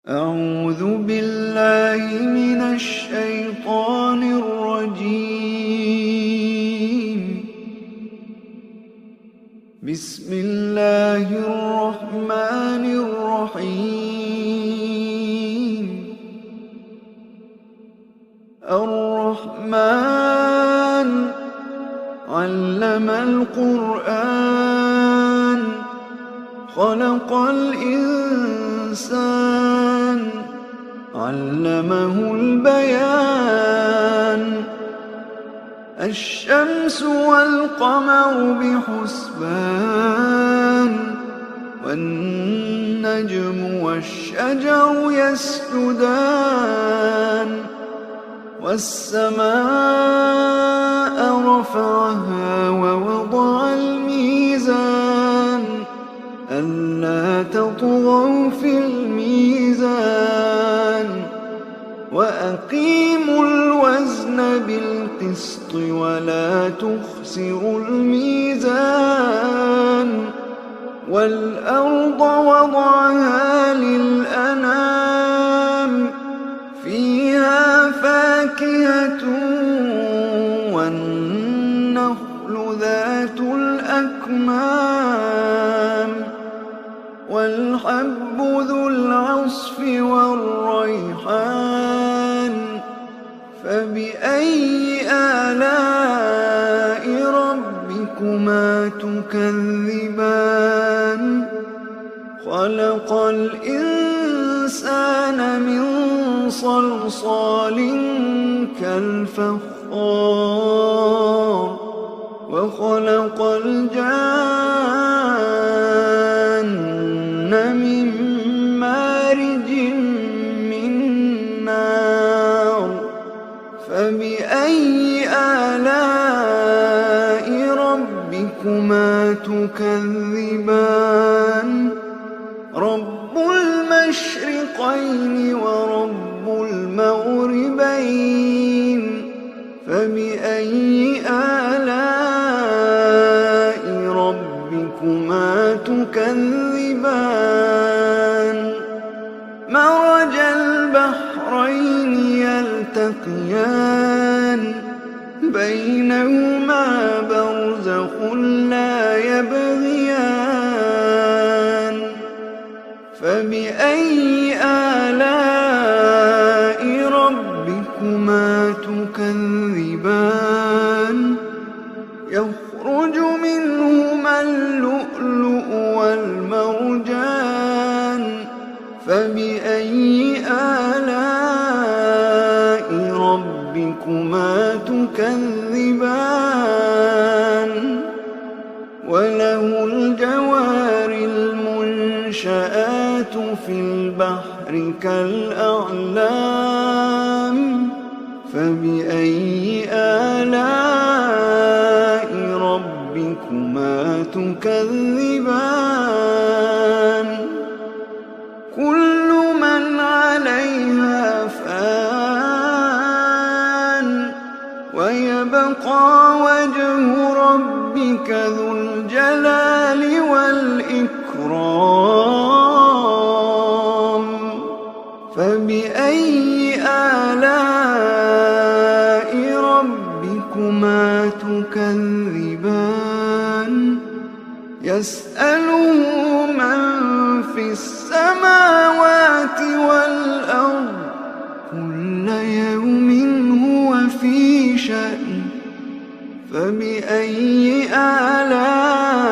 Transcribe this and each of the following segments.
أعوذ بالله من الشيطان الرجيم. بسم الله الرحمن الرحيم. الرحمن علم القرآن خلق الإنسان علمه البيان. الشمس والقمر بحسبان والنجم والشجر يسجدان. والسماء رفعها ووضع الميزان ألا تطغوا في الميزان وأقيموا الوزن بالقسط ولا تخسروا الميزان. والأرض وضعها للأنام فيها فاكهة والنخل ذات الأكمام والحب ذو العصف والريحان. فبأي آلاء ربكما تكذبان؟ خلق الإنسان من صلصال كالفخار وخلق الجان من مارج من نار. فبأي آلاء ربكما تكذبان؟ رب المشرقين ورب المغربين. فبأي آلاء ربكما تكذبان؟ مرج البحرين يلتقيان بينهما برزخ لا يبغيان. فبأي آلاء ربكما تكذبان؟ يخرج منهما اللؤلؤ والمرجان. فبأي آلاء ربكما تكذبان؟ وله الجوار المنشآت في البحر كالأعلام. فبأي آلاء ربكما تكذبان؟ كل من عليها فان ويبقى وجه ربك ذو الجلال والإكرام. فبأي آلاء ربكما تكذبان؟ يسأله من في السماوات والأرض كل يوم هو في شأن. فبأي آلاء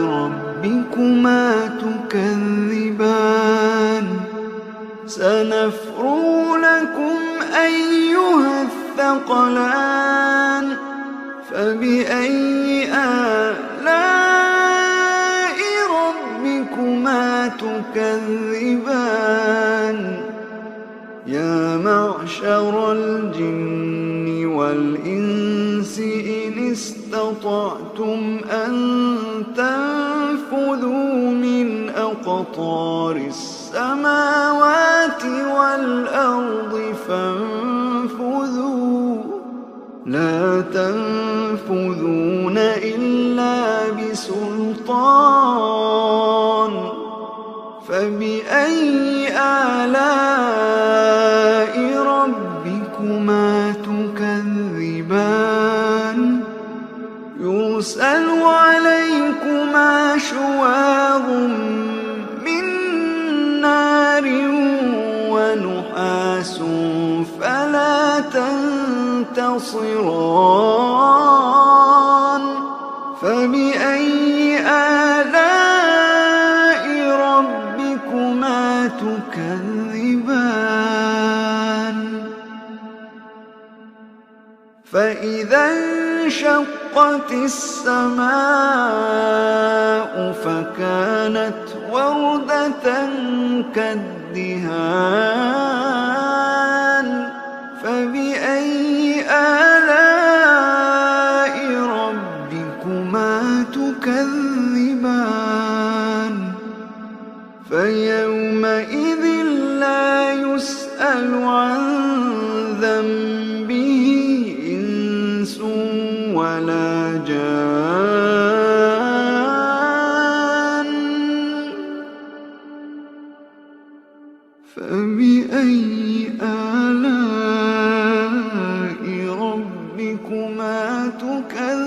ربكما تكذبان؟ سنفرغ لكم أيها الثقلان. فبأي آلاء ربكما تكذبان؟ يا معشر الجن والإنس إن استطعتم أن تنفذوا من أقطار السماوات والأرض فانفذوا لا تنفذون إلا بسلطان. فبأي آلاء ربكما تكذبان يرسل عليكما شواظ من نار ونحاس فلا تنتصران فبأي آلاء ربكما تكذبان فإذا انشقت السماء فكانت وردة كالدهان فبأي آلاء ربكما تكذبان فيومئذ لا يسأل عن ذنبه إنس ولا جان فبأي آلاء ربكما تكذبان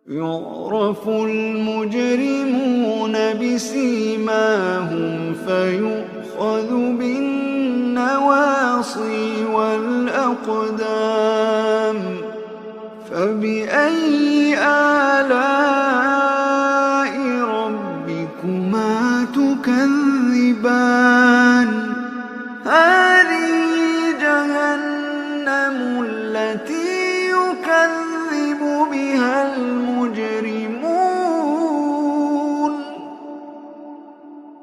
يعرف المجرمون بسيماهم فيؤخذ بالنواصي والأقدام فبأي آلاء ربكما تكذبان هذه جهنم التي يكذب بها المجرمون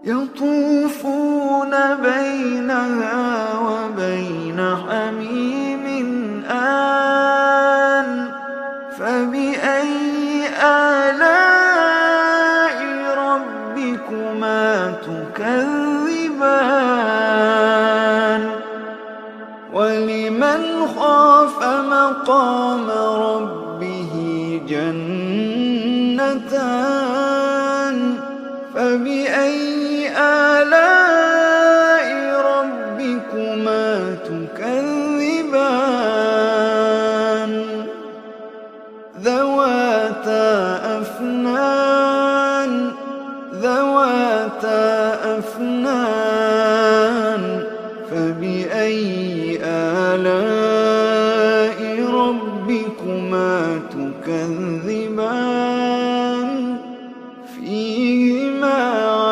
يطوفون بينها وبين حميم آن فبأي آلاء ربكما تكذبان ولمن خاف مقام ربه جنتان فبأي آلاء ربكما تكذبان ذواتا أفنان فبأي آلاء ربكما تكذبان فيهما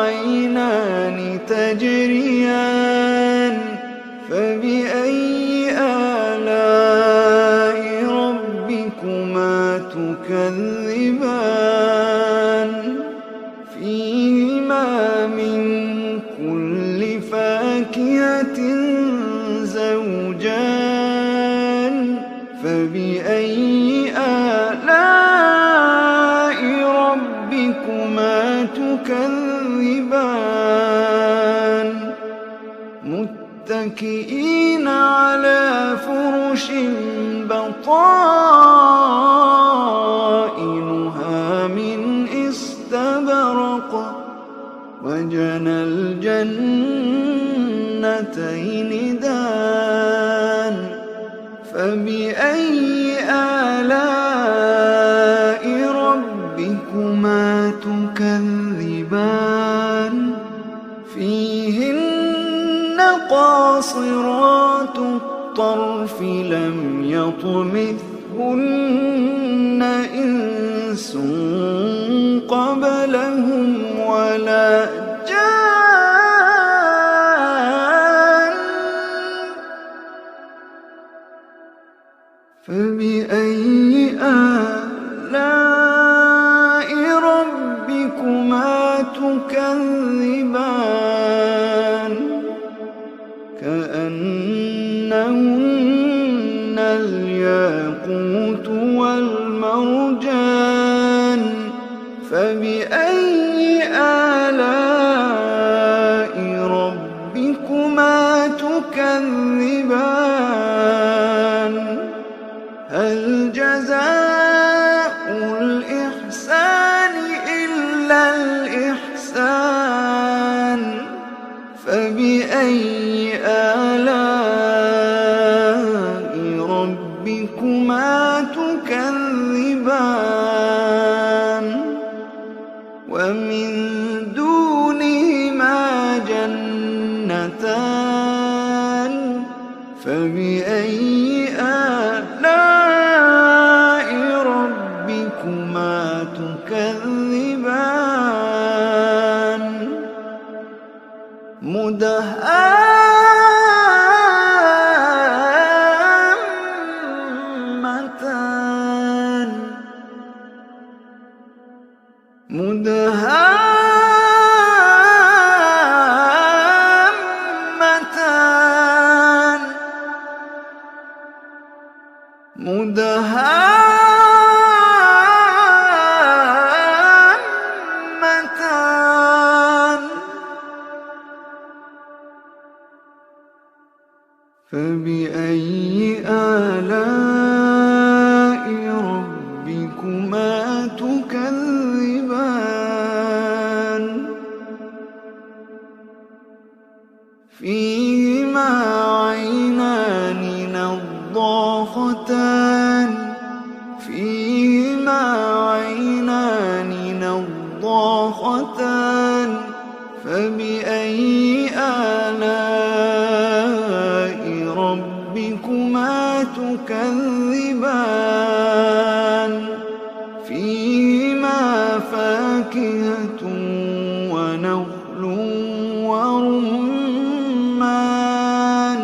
عينان تجريان فبأي آلاء ربكما تكذبان فيهما من كل فاكهة زوجان فبأي آلاء ربكما تكذبان متكئين على فرش بطائنها من استبرق وجنى الجنتين دان فبأي آلاء ربكما تكذبان فيهن قاصرات الطرف لم يطمثهن إنس قبلهم ولا جان فبأي آلاء ربكما تكذبان كأنهن الياقوت والمرجان فبأي آلاء ربكما تكذبان هل جزاء الإحسان مدهامتان فبأي آلاء ربكما تكذبان فيهما عينان نضاختان فيهما عينان نضاختان فبأي آلاء ربكما تكذبان فيهما فاكهة ونخل ورمان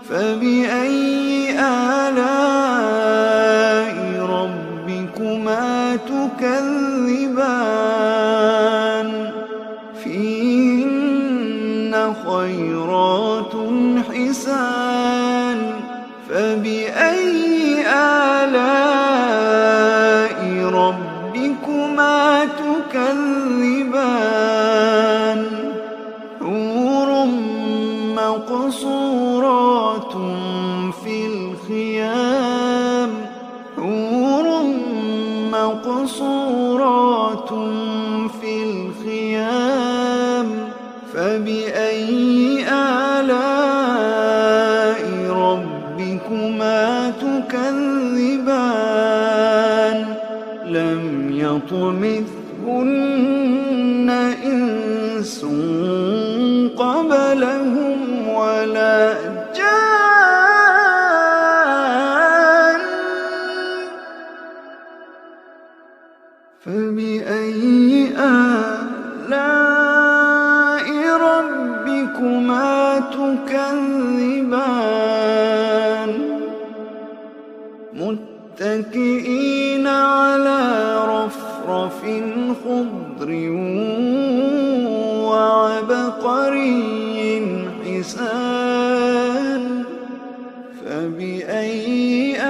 فبأي آلاء ربكما تكذبان فيهن خيرات حسان فبأي آلاء ربكما تكذبان حور مقصورات في الخيام حور مقصورات في الخيام فبأي آلاء ربكما تكذبان لم يطمثهن إنس قبلهم ولا جان فبأي آلاء ربكما تكذبان متكئين على رفرف خضر وعبقري حسان فبأي